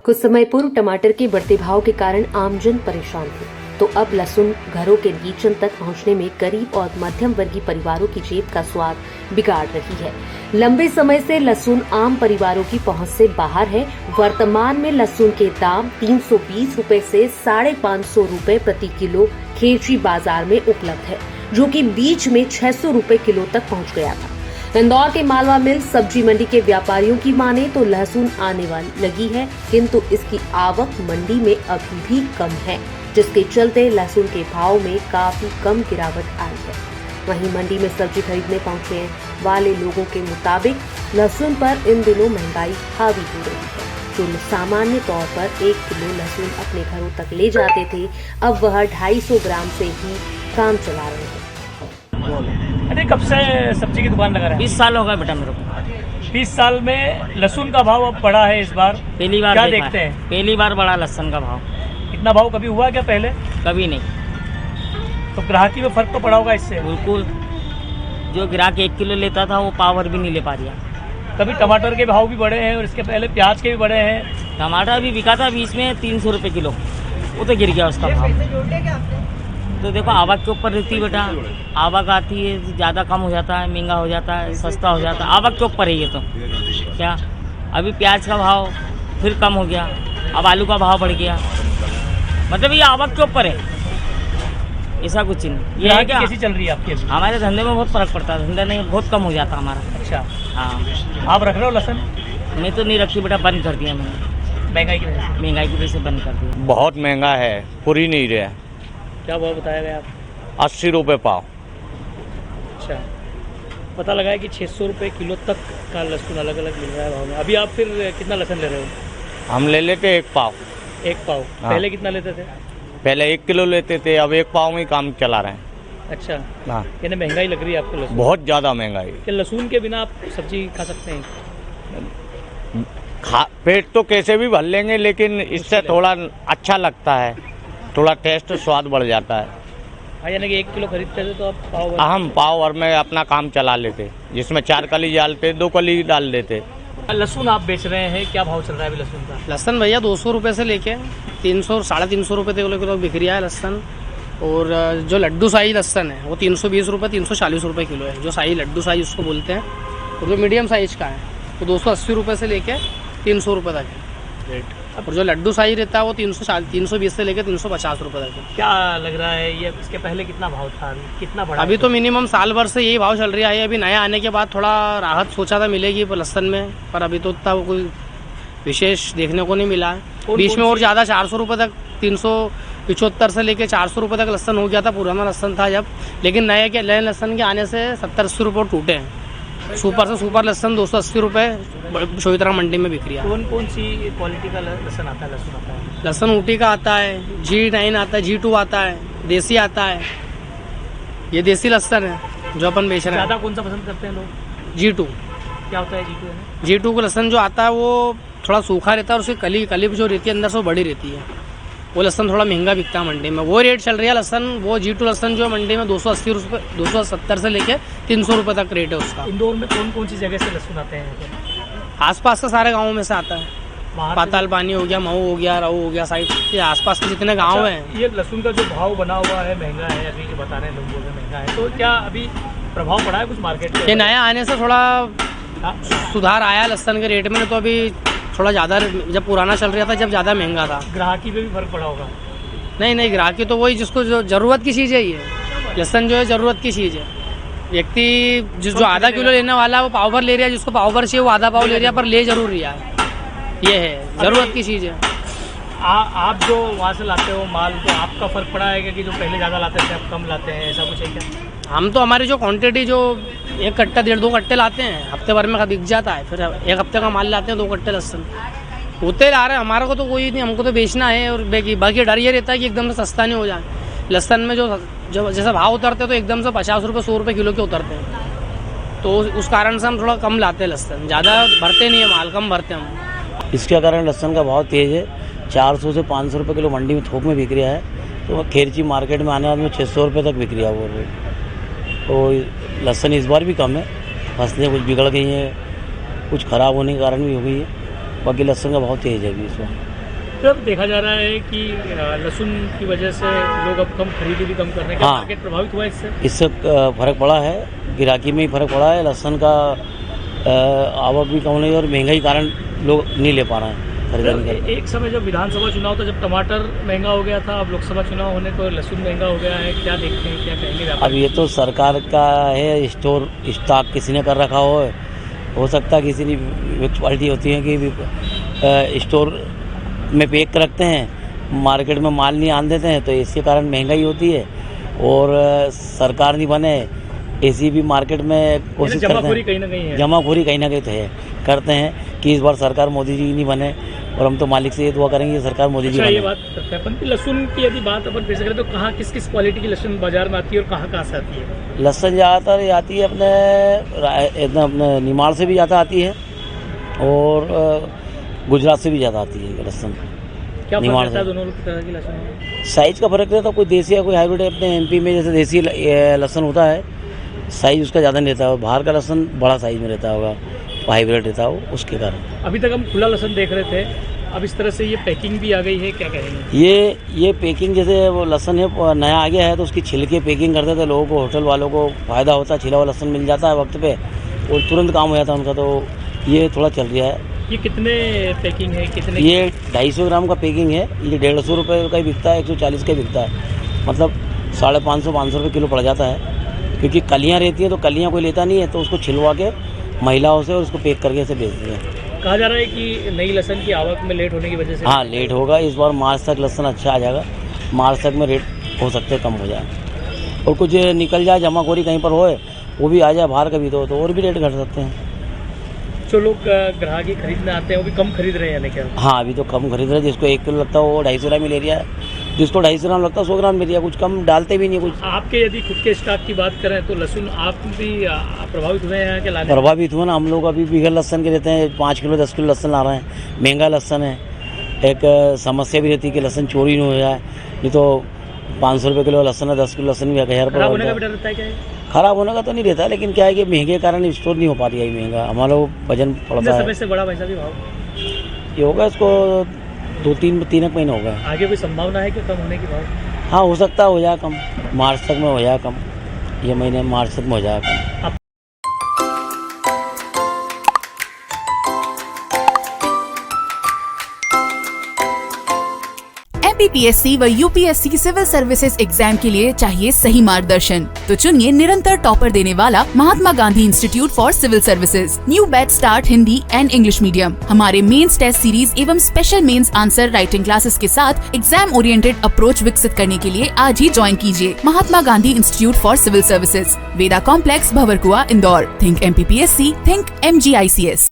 कुछ समय पूर्व टमाटर के बढ़ते भाव के कारण आमजन परेशान थे, तो अब लहसुन घरों के किचन तक पहुंचने में गरीब और मध्यम वर्गीय परिवारों की जेब का स्वाद बिगाड़ रही है। लंबे समय से लहसुन आम परिवारों की पहुंच से बाहर है। वर्तमान में लहसुन के दाम 320 रुपए से 550 रुपए प्रति किलो खेरची बाजार में उपलब्ध है, जो कि बीच में 600 रुपए किलो तक पहुंच गया था। इंदौर के मालवा मिल सब्जी मंडी के व्यापारियों की माने तो लहसुन आने वाली लगी है, किंतु इसकी आवक मंडी में अभी भी कम है, जिसके चलते लहसुन के भाव में काफी कम गिरावट आई है। वहीं मंडी में सब्जी खरीदने पहुंचे वाले लोगों के मुताबिक लहसुन पर इन दिनों महंगाई हावी हो रही है। जो सामान्य तौर पर 1 किलो लहसुन अपने घरों तक ले जाते थे, अब वह 250 ग्राम से ही काम चला रहे हैं। अरे कब से सब्जी की दुकान लगा रहा है? 20 साल हो गए बेटा मेरे को। 20 साल में लहसुन का भाव अब बढ़ा है इस बार। पहली बार क्या देखा देखते है। हैं? पहली बार बढ़ा लहसुन का भाव। इतना भाव कभी हुआ क्या पहले? कभी नहीं। तो ग्राहकी में फर्क तो पड़ा होगा इससे। बिल्कुल, जो ग्राहक 1 किलो लेता था वो पावर भी नहीं ले पा रहा। कभी टमाटर के भाव भी बढ़े हैं और इसके पहले प्याज के भी बढ़े हैं। टमाटर भी बिका था बीच में 300 रुपये किलो, वो तो गिर गया उसका भाव। तो देखो आवक के ऊपर रहती है बेटा, आवक आती है तो ज़्यादा कम हो जाता है, महंगा हो जाता है, सस्ता हो जाता है, आवक के ऊपर है ये तो। क्या अभी प्याज का भाव फिर कम हो गया, अब आलू का भाव बढ़ गया, मतलब ये आवक के ऊपर है, ऐसा कुछ नहीं। ये है क्या कैसी चल रही है आपकी? हमारे धंधे में बहुत फर्क पड़ता है, धंधा नहीं बहुत कम हो जाता हमारा। अच्छा, हाँ, आप रख रहे हो लहसुन? मैं तो नहीं रखती बेटा, बंद कर दिया मैंने, महंगाई की वजह से। महंगाई की वजह से बंद कर दिया। बहुत महंगा है, पूरी नहीं रहा। क्या भाव बताया गया आप? 80 रुपये पाव। अच्छा, पता लगा है कि 600 रुपये किलो तक का लहसुन अलग अलग मिल रहा है भाव में। अभी आप फिर कितना लहसुन ले रहे हो? हम ले लेते 1 पाव। 1 पाव। हाँ। पहले कितना लेते थे? पहले 1 किलो लेते थे, अब 1 पाव में ही काम चला रहे हैं। अच्छा, हाँ, यानी महंगाई लग रही है आपको लहसुन? बहुत ज़्यादा महंगाई। क्या लहसुन के बिना आप सब्जी खा सकते हैं? पेट तो कैसे भी भर लेंगे, लेकिन इससे थोड़ा अच्छा लगता है, थोड़ा टेस्ट स्वाद बढ़ जाता है। हाँ, यानी कि 1 किलो खरीदते थे तो आप पाव हम पाव और में अपना काम चला लेते, जिसमें 4 कली डालते, 2 कली डाल देते। लहसुन आप बेच रहे हैं, क्या भाव चल रहा है अभी लहसुन का? लहसुन भैया 200 रुपये से लेके 300 350 रुपये किलो बिक रहा है लहसुन। और जो लड्डू शाही लहसुन है वो 320 रुपये 340 रुपये किलो है, जो शाही लड्डू शाही उसको बोलते हैं। और जो मीडियम साइज का है वो 280 रुपये से लेके 300 रुपये तक है रेट। और जो लड्डू शाही रहता है वो 320 से लेकर 350 रुपये तक है। क्या लग रहा है ये इसके पहले कितना भाव था, कितना बढ़ा? अभी तो मिनिमम साल भर से यही भाव चल रहा है। अभी नया आने के बाद थोड़ा राहत सोचा था मिलेगी लहसुन में, पर अभी तो उतना कोई विशेष देखने को नहीं मिला है। बीच में और ज़्यादा 400 रुपये तक 375 से लेकर 400 रुपये तक लहसुन हो गया था, पुराना लहसुन था जब। लेकिन नए लहसुन के आने से 70-80 रुपये टूटे हैं। सुपर से सुपर लहसुन 280 रुपये चौधरी मंडी में बिक रहा है। कौन कौन सी क्वालिटी का लहसुन आता है? लहसुन ऊटी का आता है, G9 आता है, G2 आता है, देसी आता है। ये देसी लहसुन है जो अपन बेच रहे हैं। ज़्यादा कौन सा पसंद करते हैं लोग? G2। क्या होता है G2? G2 को लहसुन जो आता है वो थोड़ा सूखा रहता है और उसकी कली जो रहती है अंदर से वो बड़ी रहती है। वो लहसुन थोड़ा महंगा बिकता है मंडी में, वो रेट चल रही है लहसुन। वो G2 लहसुन जो है मंडी में 280 रुपये 270 से लेके 300 रुपये तक रेट है उसका। इंदौर में कौन कौन सी जगह से लहसुन आते हैं? आसपास के सारे गाँवों में से आता है। बाहर से- पाताल पानी हो गया, मऊ हो गया, राऊ हो गया, साइड ये आसपास के जितने गाँव अच्छा, हैं। ये लहसुन का जो भाव बना हुआ है महंगा है, अभी जो बता रहे हैं लोग बोल रहे हैं महंगा है, तो क्या अभी प्रभाव पड़ा है कुछ मार्केट ये पे? नया आने से थोड़ा हाँ, सुधार आया लहसुन के रेट में, तो अभी थोड़ा ज़्यादा, जब पुराना चल रहा था जब ज़्यादा महंगा था। ग्राहकी पे भी फर्क पड़ा होगा? नहीं, ग्राहकी तो वही जिसको जो ज़रूरत की चीज़ है, ये लहसुन जो है ज़रूरत की चीज़ है। व्यक्ति जो आधा किलो लेने वाला है वो पाव भर ले रहा है, जिसको पाव भर चाहिए वो आधा पाव ले रहा है, पर ले जरूर रहा है। ये है ज़रूरत की चीज़ है। आप जो वहाँ से लाते हो माल, तो आपका फर्क पड़ा है कि जो पहले ज़्यादा लाते थे अब कम लाते हैं, ऐसा कुछ है क्या? हम तो हमारी जो क्वांटिटी जो 1 कट्टा 1.5-2 कट्टे लाते हैं, हफ्ते भर में बिक जाता है। फिर 1 हफ्ते का माल लाते हैं 2 कट्टे लहसुन होते ला रहे हैं। हमारे को तो कोई नहीं, हमको तो बेचना है। और बाकी डर ये रहता है कि एकदम से सस्ता नहीं हो जाए। लहसुन में जो जैसे भाव उतरते हैं तो एकदम से 50 रुपये 100 रुपये किलो के उतरते हैं, तो उस कारण से हम थोड़ा कम लाते हैं लहसुन। ज़्यादा भरते नहीं है माल, कम भरते हैं हम। इसके कारण लहसुन का भाव तेज़ है। 400 से 500 रुपये किलो मंडी में थोक में बिक रहा है, तो खेरची मार्केट में आने वाले में 600 रुपये तक बिक रहा है वो रेट। तो लहसुन इस बार भी कम है, फसलें कुछ बिगड़ गई हैं, कुछ ख़राब होने के कारण भी हो गई है। बाकी लहसुन का भाव तेज़ है अभी इस बार। तो अब देखा जा रहा है कि लहसुन की वजह से लोग अब कम खरीदी भी कम कर रहे हैं। क्या हाँ। मार्केट प्रभावित हुआ इससे? इससे फर्क पड़ा है, गिराकी में ही फर्क पड़ा है। लहसुन का आवक भी कम नहीं और महंगाई कारण लोग नहीं ले पा रहे हैं खरीदारी करके। एक समय जब विधानसभा चुनाव था, जब टमाटर महंगा हो गया था, अब लोकसभा चुनाव होने पर लहसुन महंगा हो गया है। क्या देखते हैं, क्या कहेंगे अब व्यापारी? ये तो सरकार का है, स्टॉक किसी ने कर रखा हो सकता है किसी ने म्यूनसिपालिटी होती है कि स्टोर में पैक रखते हैं, मार्केट में माल नहीं आने देते हैं, तो इसके कारण महंगाई होती है। और सरकार नहीं बने ऐसी भी मार्केट में कोशिश करते जमाखोरी हैं, कहीं ना कहीं है। जमाखोरी कहीं ना कहीं तो है, करते हैं कि इस बार सरकार मोदी जी नहीं बने। और हम तो मालिक से ये दुआ करेंगे कि सरकार मोदी जी अच्छा, ये बने। बात करते हैं अपन कि लहसुन की यदि बात अपन फिर से करें तो कहाँ किस किस क्वालिटी की लहसुन बाजार में आती है और कहाँ से आती है? लहसुन ज़्यादातर आती है अपने निमाड़ से भी ज़्यादा आती है और गुजरात से भी ज़्यादा आती है लहसुन। क्या फर्क निमाड़ रहता है से। दोनों तरह की लहसुन में? साइज़ का फर्क रहता है, कोई देसी या कोई हाइब्रिड है। अपने एमपी में जैसे देसी लहसुन होता है, साइज़ उसका ज़्यादा नहीं रहता है। बाहर का लहसुन बड़ा साइज़ में रहता होगा, हाइब्रिड रहता हो उसके कारण। अभी तक हम खुला लहसुन देख रहे थे, अब इस तरह से ये पैकिंग भी आ गई है, क्या कहेंगे? ये पैकिंग जैसे वो लहसुन है नया आ गया है तो उसकी छिलके पैकिंग करते थे लोगों को, होटल वालों को फ़ायदा होता है। छिला हुआ लहसुन मिल जाता है वक्त पे और तुरंत काम हो जाता है उनका, तो ये थोड़ा चल रहा है। ये कितने पैकिंग है, कितने? ये 250 ग्राम का पैकिंग है, ये 150 रुपये का ही बिकता है, 140 का ही बिकता है। मतलब 550-500 रुपये किलो पड़ जाता है, क्योंकि कलियाँ रहती हैं तो कलियाँ कोई लेता नहीं है, तो उसको छिलवा के महिलाओं से और उसको पैक करके ऐसे बेचते हैं। कहा जा रहा है कि नई लहसुन की आवक में लेट होने की वजह से। हाँ, लेट होगा इस बार, मार्च तक लहसुन अच्छा आ जाएगा, मार्च तक में रेट हो सकते कम हो जाए और कुछ निकल जाए, जमाखोरी कहीं पर होए वो भी आ जाए बाहर कभी तो और भी रेट घट सकते हैं। जो लोग ग्राहक ही खरीदने आते हैं वो भी कम खरीद रहे हैं, यानी क्या? हाँ, अभी तो कम खरीद रहे हैं। जिसको 1 किलो लगता है वो 250 ग्राम ही ले रहा है, जिसको 250 ग्राम लगता है 100 ग्राम ले लिया, कुछ कम डालते भी नहीं कुछ। आपके यदि खुद के स्टॉक की बात करें तो लहसुन आप भी प्रभावित हुए हैं क्या लाने? प्रभावित हुआ ना, हम लोग अभी बिगड़ लहसन के रहते हैं, 5 किलो 10 किलो लहसन ला रहे हैं। महंगा लहसन है, एक समस्या भी रहती है कि लहसन चोरी नहीं हो जाए। ये तो 500 रुपये किलो लहसन है, 10 किलो लहसन भी 1000 खराब होने का भी रुपये। डर रहता है क्या ये? खराब होने का तो नहीं रहता, लेकिन क्या है कि महंगे के कारण स्टोर नहीं हो पा रही है, महंगा हमारा वजन पड़ता कितने है। समय से बड़ा पैसा भी भाव? ये होगा इसको 2-3 महीने हो गए। आगे कोई संभावना है कि कम होने की भाव? हाँ, हो सकता है हो जाए कम, मार्च तक में हो जाए कम, ये महीने मार्च तक में हो जाए कम। एमपीपीएससी व यूपीएससी सिविल सर्विसेज एग्जाम के लिए चाहिए सही मार्गदर्शन, तो चुनिए निरंतर टॉपर देने वाला Mahatma Gandhi institute for civil services. New batch start Hindi and English medium. हमारे मेंस टेस्ट सीरीज एवं special mains answer writing classes के साथ एग्जाम ओरिएंटेड अप्रोच विकसित करने के लिए आज ही ज्वाइन कीजिए Mahatma Gandhi institute for civil services, Veda complex, Bhanwarkuan, Indore. Think MPPSC, think MGICS।